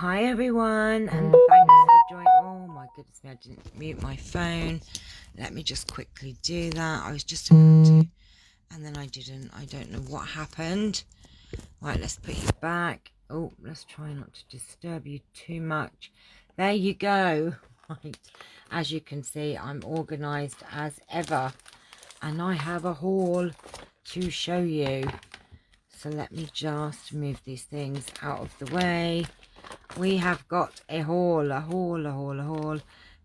Hi everyone, and thanks for joining. Oh my goodness me, I didn't mute my phone. Let me just quickly do that. I was just about to, and then I didn't. I don't know what happened. Right, let's put you back. Oh, let's try not to disturb you too much. There you go. Right, as you can see, I'm organised as ever, and I have a haul to show you. So let me just move these things out of the way. We have got a haul.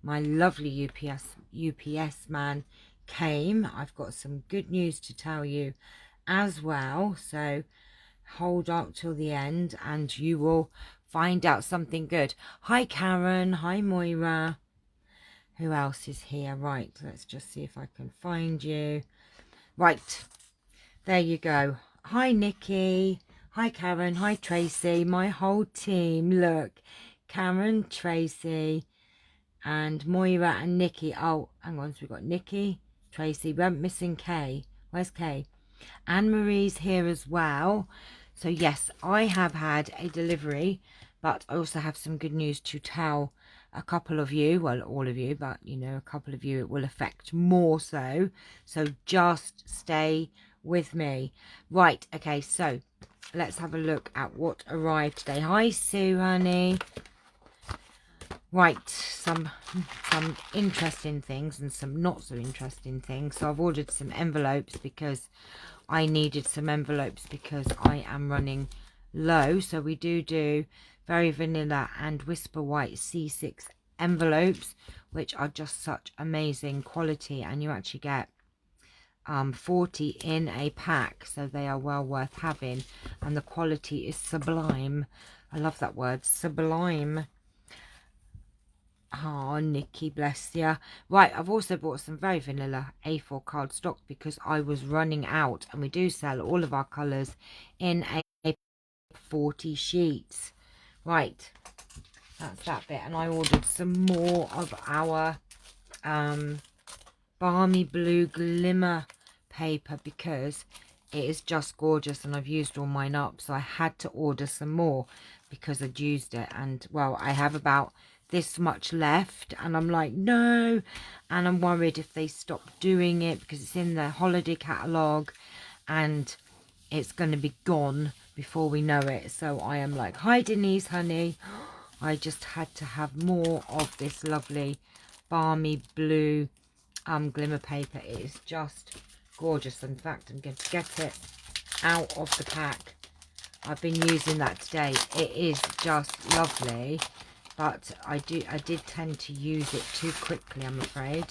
My lovely UPS man came. I've got some good news to tell you as well. So hold up till the end and you will find out something good. Hi Karen. Hi Moira. Who else is here? Right, let's just see if I can find you. Right, there you go. Hi Nikki. Hi Karen. Hi Tracy. My whole team. Look. Karen, Tracy, and Moira and Nikki. Oh, hang on. So we've got Nikki, Tracy. We haven't missing Kay. Where's Kay? Anne-Marie's here as well. So yes, I have had a delivery, but I also have some good news to tell a couple of you. Well, all of you, but you know, a couple of you it will affect more so. So just stay with me. Right, okay, so let's have a look at what arrived today. Hi Sue, honey. Right, some interesting things and some not so interesting things. So I've ordered some envelopes because I needed some envelopes because I am running low. So we do very vanilla and whisper white C6 envelopes, which are just such amazing quality, and you actually get 40 in a pack, so they are well worth having, and the quality is sublime. I love that word, sublime. Oh, Nikki, bless ya. Right, I've also bought some very vanilla A4 cardstock because I was running out, and we do sell all of our colours in a 40 sheets. Right, that's that bit. And I ordered some more of our balmy blue glimmer paper because it is just gorgeous, and I've used all mine up, so I had to order some more because I'd used it. And well, I have about this much left, and I'm like, no, and I'm worried if they stop doing it because it's in the holiday catalogue and it's going to be gone before we know it. So I am like, hi Denise, honey, I just had to have more of this lovely balmy blue glimmer paper. It is just gorgeous. In fact, I'm going to get it out of the pack. I've been using that today. It is just lovely, but I did tend to use it too quickly, I'm afraid.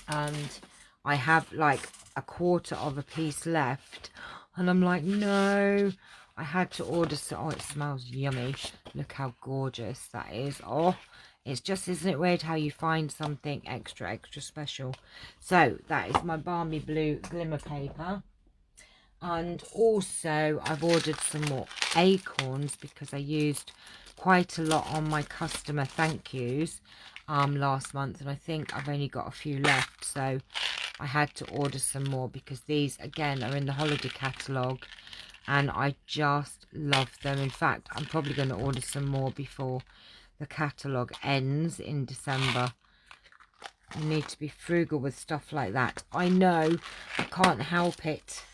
And I have like a quarter of a piece left, and I'm like, no, I had to order some. Oh, it smells yummy. Look how gorgeous that is. Oh, it's just, isn't it weird how you find something extra special? So that is my balmy blue glimmer paper. And also I've ordered some more acorns because I used quite a lot on my customer thank yous last month, and I think I've only got a few left, so I had to order some more because these again are in the holiday catalogue and I just love them. In fact, I'm probably going to order some more before the catalogue ends in December. You need to be frugal with stuff like that. I know, I can't help it.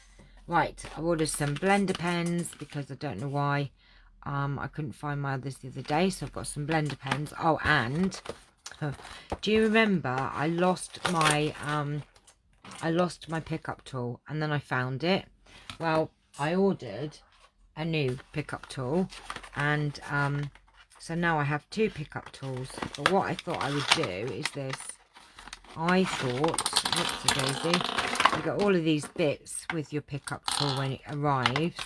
Right, I ordered some blender pens because I don't know why I couldn't find my others the other day, so I've got some blender pens. Oh, and do you remember I lost my pickup tool and then I found it? Well, I ordered a new pickup tool, and so now I have two pickup tools. But what I thought I would do is this. I thought, whoopsie daisy, you get all of these bits with your pickup tool when it arrives.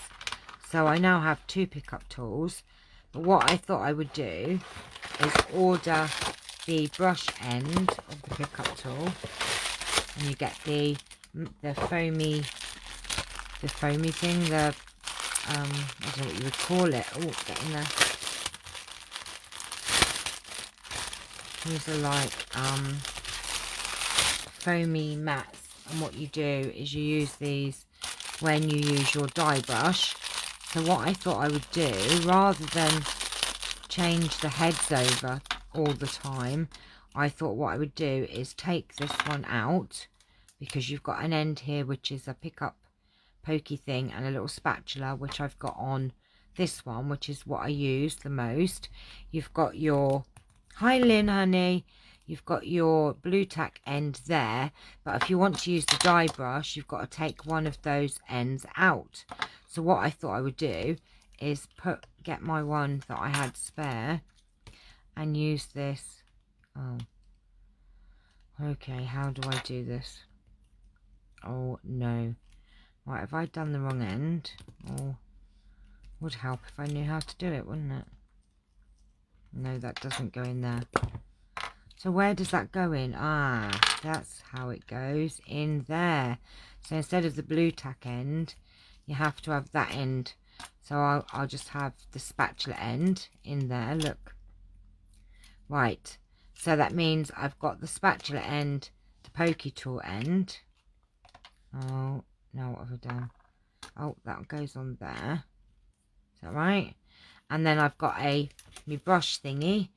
So I now have two pickup tools. But what I thought I would do is order the brush end of the pickup tool, and you get the foamy thing, the I don't know what you would call it. Oh, get in there. These are like foamy mats, and what you do is you use these when you use your die brush, So what I thought I would do, rather than change the heads over all the time, I thought what I would do is take this one out, because you've got an end here which is a pick up pokey thing, and a little spatula which I've got on this one, which is what I use the most. You've got your, hi Lynn honey, you've got your blue tack end there, but if you want to use the die brush, you've got to take one of those ends out. So what I thought I would do is get my one that I had spare and use this. Oh, okay, how do I do this? Oh no. Right, have I done the wrong end? Oh, would help if I knew how to do it, wouldn't it? No, that doesn't go in there. So where does that go in? Ah, that's how it goes, in there. So instead of the blue tack end, you have to have that end. So I'll just have the spatula end in there, look. Right, so that means I've got the spatula end, the pokey tool end. Oh, no, what have I done? Oh, that goes on there. Is that right? And then I've got my brush thingy,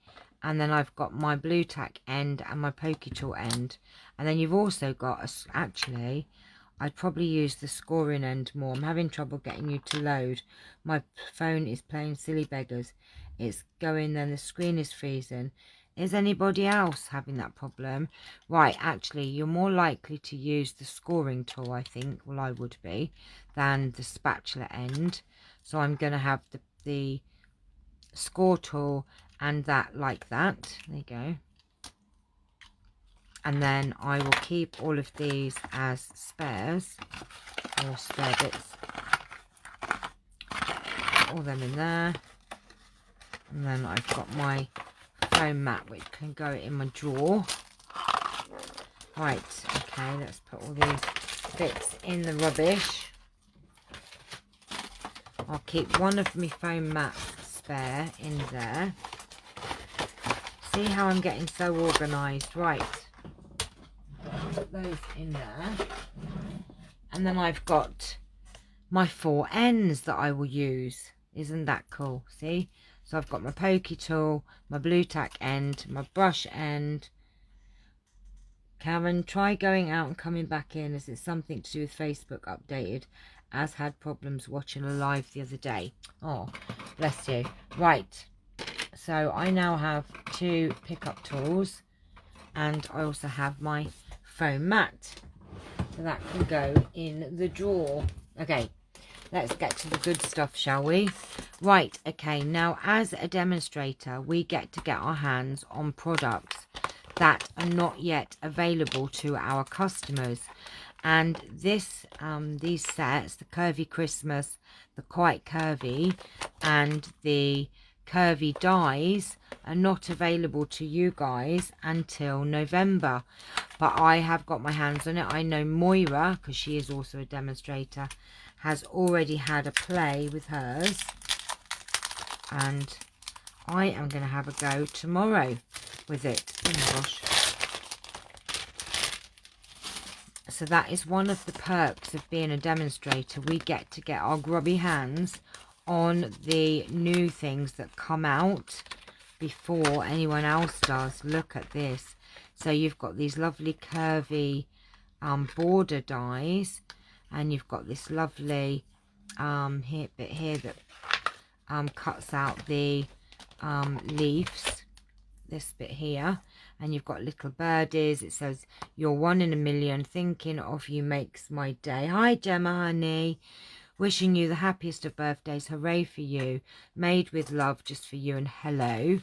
and then I've got my blue tack end and my pokey tool end. And then you've also got actually, I'd probably use the scoring end more. I'm having trouble getting you to load. My phone is playing silly beggars. It's going, then the screen is freezing. Is anybody else having that problem? Right, actually, you're more likely to use the scoring tool, I think, well, I would be, than the spatula end. So I'm going to have the score tool and that like that. There you go. And then I will keep all of these as spares, or spare bits. Put all them in there. And then I've got my foam mat which can go in my drawer. Right, okay, let's put all these bits in the rubbish. I'll keep one of my foam mats spare in there. See how I'm getting so organised. Right, put those in there. And then I've got my 4 ends that I will use. Isn't that cool? See? So I've got my pokey tool, my blue tack end, my brush end. Karen, try going out and coming back in, as it's something to do with Facebook updated, as had problems watching a live the other day. Oh, bless you. Right, so I now have 2 pickup tools, and I also have my foam mat. So that can go in the drawer. Okay, let's get to the good stuff, shall we? Right, okay, now as a demonstrator, we get to get our hands on products that are not yet available to our customers. And this, these sets, the Curvy Christmas, the Quite Curvy, and the Curvy dies are not available to you guys until November. But I have got my hands on it. I know Moira, because she is also a demonstrator, has already had a play with hers, and I am going to have a go tomorrow with it. Oh my gosh. So that is one of the perks of being a demonstrator. We get to get our grubby hands on the new things that come out before anyone else does. Look at this. So you've got these lovely curvy border dies, and you've got this lovely bit here that cuts out the leaves, this bit here, and you've got little birdies. It says, "You're 1 in a million, thinking of you makes my day. Hi Gemma honey, wishing you the happiest of birthdays, hooray for you, made with love, just for you, and hello."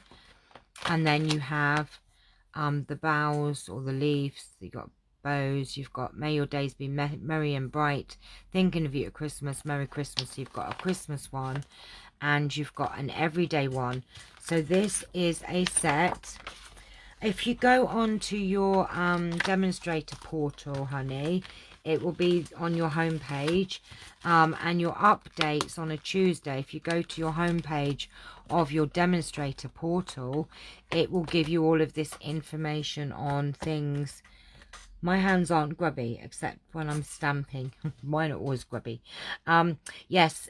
And then you have the boughs or the leaves. You've got bows, you've got may your days be merry and bright, thinking of you at Christmas, Merry Christmas. You've got a Christmas one, and you've got an everyday one. So this is a set. If you go on to your demonstrator portal, honey, it will be on your home page, and your updates on a Tuesday. If you go to your home page of your demonstrator portal, it will give you all of this information on things. My hands aren't grubby except when I'm stamping. Mine are always grubby. Yes,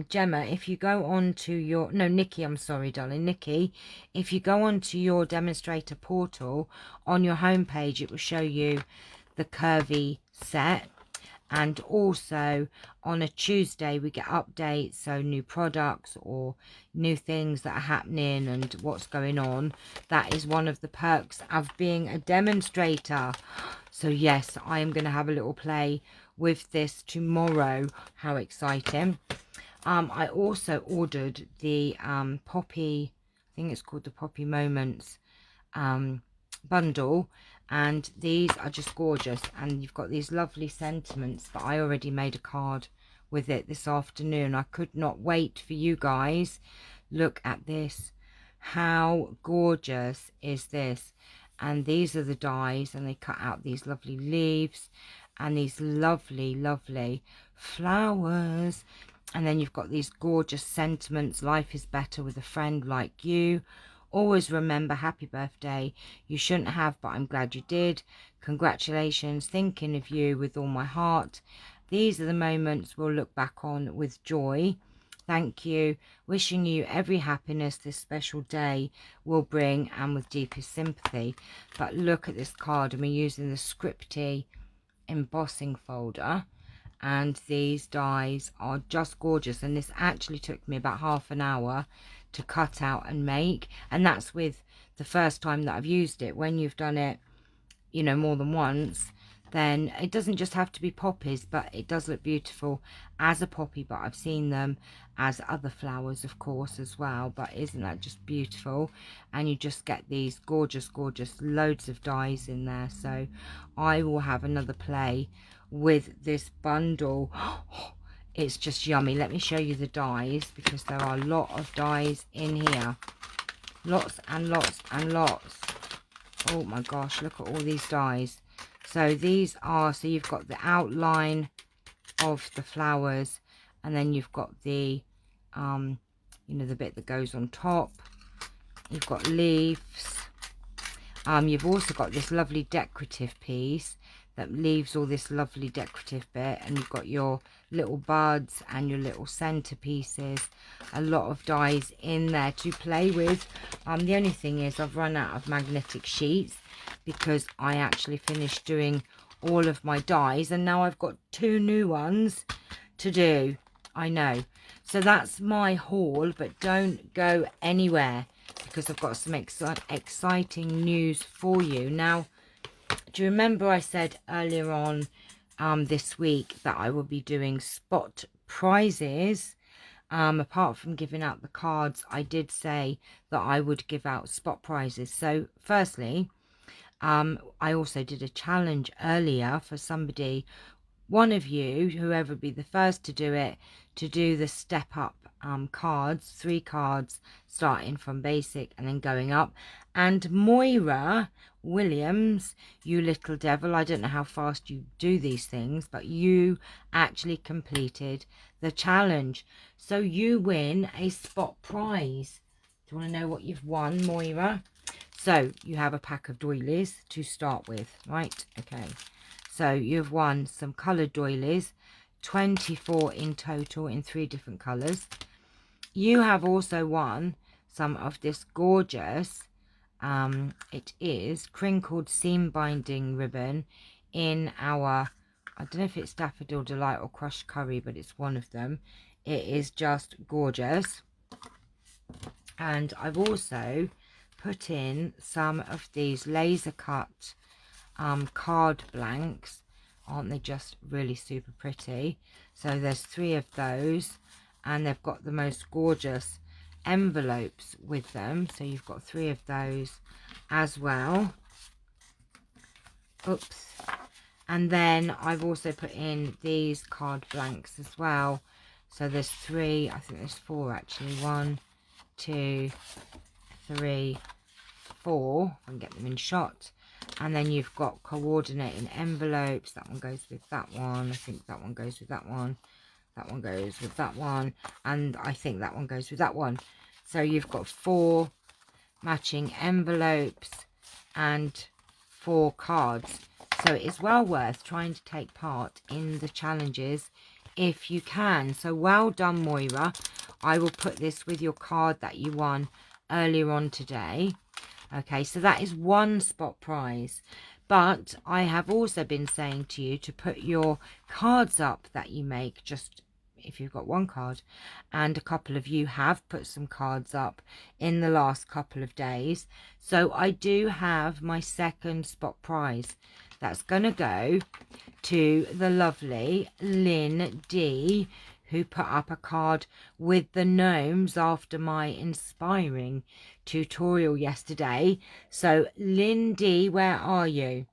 Gemma, if you go on to your, no, Nikki, I'm sorry, darling, Nikki, if you go on to your demonstrator portal, on your homepage, it will show you the curvy set. And also on a Tuesday we get updates, so new products or new things that are happening and what's going on. That is one of the perks of being a demonstrator. So yes, I am going to have a little play with this tomorrow. How exciting. I also ordered the Poppy, I think it's called the Poppy Moments bundle, and these are just gorgeous, and you've got these lovely sentiments, but I already made a card with it this afternoon. I could not wait for you guys. Look at this. How gorgeous is this? And these are the dies, and they cut out these lovely leaves and these lovely flowers. And then you've got these gorgeous sentiments. Life is better with a friend like you. Always remember, happy birthday. You shouldn't have, but I'm glad you did. Congratulations. Thinking of you with all my heart. These are the moments we'll look back on with joy. Thank you. Wishing you every happiness this special day will bring, and with deepest sympathy. But look at this card, and we're using the Scripty embossing folder. And these dies are just gorgeous, and this actually took me about half an hour to cut out and make, and that's with the first time that I've used it. When you've done it, you know, more than once, then it doesn't just have to be poppies, but it does look beautiful as a poppy. But I've seen them as other flowers, of course, as well. But isn't that just beautiful? And you just get these gorgeous loads of dies in there. So I will have another play with this bundle. It's just yummy. Let me show you the dies, because there are a lot of dies in here. Lots and lots. Oh my gosh, look at all these dies. So these are, so you've got the outline of the flowers, and then you've got the, you know, the bit that goes on top. You've got leaves. You've also got this lovely decorative piece that leaves all this lovely decorative bit, and you've got your little buds and your little centerpieces. A lot of dies in there to play with. The only thing is I've run out of magnetic sheets, because I actually finished doing all of my dies, and now I've got 2 new ones to do. I know. So that's my haul, but don't go anywhere, because I've got some exciting news for you. Now, do you remember I said earlier on this week that I will be doing spot prizes? Apart from giving out the cards, I did say that I would give out spot prizes. So firstly, I also did a challenge earlier for somebody, one of you, whoever be the first to do it, to do the step up cards, 3 cards starting from basic and then going up. And Moira Williams, you little devil, I don't know how fast you do these things, but you actually completed the challenge, so you win a spot prize. Do you want to know what you've won, Moira? So you have a pack of doilies to start with, right? Okay, so you've won some coloured doilies, 24 in total in 3 different colours. You have also won some of this gorgeous, it is crinkled seam binding ribbon in our, I don't know if it's Daffodil Delight or Crushed Curry, but it's one of them. It is just gorgeous. And I've also put in some of these laser cut card blanks. Aren't they just really super pretty? So there's 3 of those, and they've got the most gorgeous envelopes with them, so you've got 3 of those as well. Oops. And then I've also put in these card blanks as well, so there's 3, I think there's 4 actually, 1 2 3 4, if I can get them in shot. And then you've got coordinating envelopes. That one goes with that one. I think that one goes with that one. That one goes with that one. And I think that one goes with that one. So you've got 4 matching envelopes and 4 cards. So it's well worth trying to take part in the challenges if you can. So well done, Moira. I will put this with your card that you won earlier on today. Okay, so that is one spot prize. But I have also been saying to you to put your cards up that you make, just if you've got one card, and a couple of you have put some cards up in the last couple of days. So I do have my second spot prize. That's going to go to the lovely Lynn D, who put up a card with the gnomes after my inspiring tutorial yesterday. So Lynn D, where are you?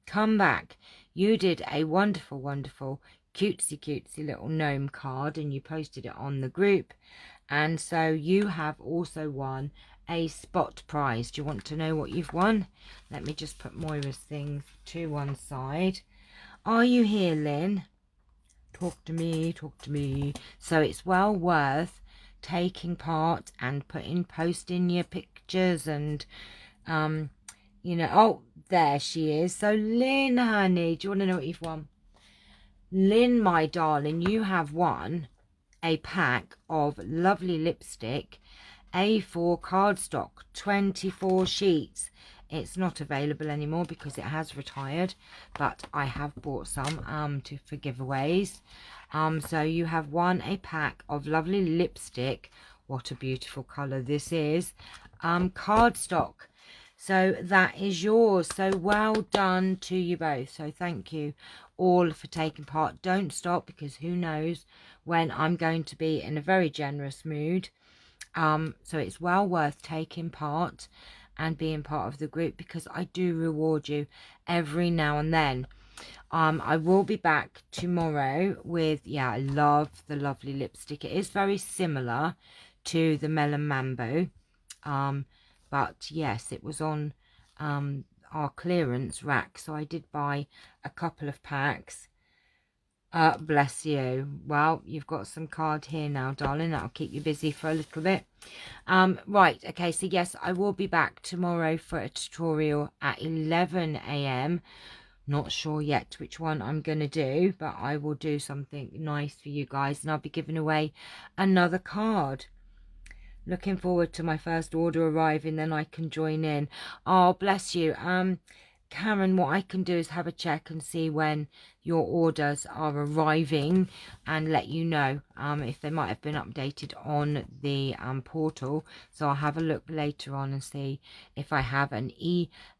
Come back. You did a wonderful, wonderful, cutesy little gnome card, and you posted it on the group. And so you have also won a spot prize. Do you want to know what you've won? Let me just put Moira's things to one side. Are you here, Lynn? Talk to me, talk to me. So it's well worth taking part and posting your pictures and, you know, oh, there she is. So Lynn, honey, do you want to know what you've won? Lynn, my darling, you have won a pack of lovely lipstick, A4 cardstock, 24 sheets. It's not available anymore because it has retired, but I have bought some for giveaways. So you have won a pack of lovely lipstick. What a beautiful colour this is. Cardstock. So that is yours. So well done to you both. So thank you all for taking part. Don't stop, because who knows when I'm going to be in a very generous mood. So it's well worth taking part and being part of the group, because I do reward you every now and then. I will be back tomorrow with, I love the lovely lipstick. It is very similar to the Melon Mambo. But yes, it was on our clearance rack, so I did buy a couple of packs. Bless you. Well, you've got some card here now, darling. That'll keep you busy for a little bit. Right, okay, so yes, I will be back tomorrow for a tutorial at 11 AM. Not sure yet which one I'm going to do, but I will do something nice for you guys, and I'll be giving away another card. Looking forward to my first order arriving, then I can join in. Oh, bless you. Karen, what I can do is have a check and see when your orders are arriving and let you know if they might have been updated on the portal. So I'll have a look later on and see if I have an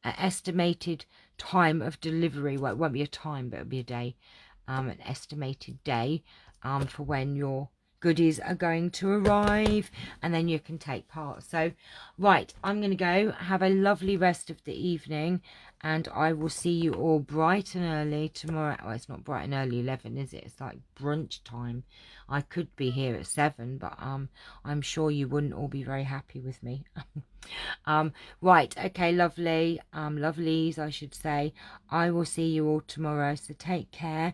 estimated time of delivery. Well, it won't be a time, but it'll be a day, an estimated day for when your goodies are going to arrive, and then you can take part. So right, I'm going to go. Have a lovely rest of the evening, and I will see you all bright and early tomorrow. Well, it's not bright and early 11, is it? It's like brunch time. I could be here at 7, but I'm sure you wouldn't all be very happy with me. Right, okay, lovely, lovelies, I should say. I will see you all tomorrow, so take care.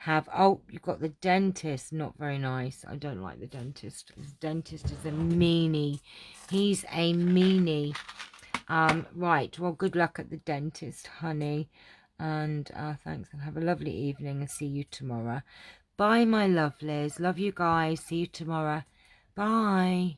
Oh, you've got the dentist. Not very nice. I don't like the dentist. The dentist is a meanie. He's a meanie. Right, well, good luck at the dentist, honey, and thanks, and have a lovely evening, and see you tomorrow. Bye, my lovelies. Love you guys. See you tomorrow. Bye.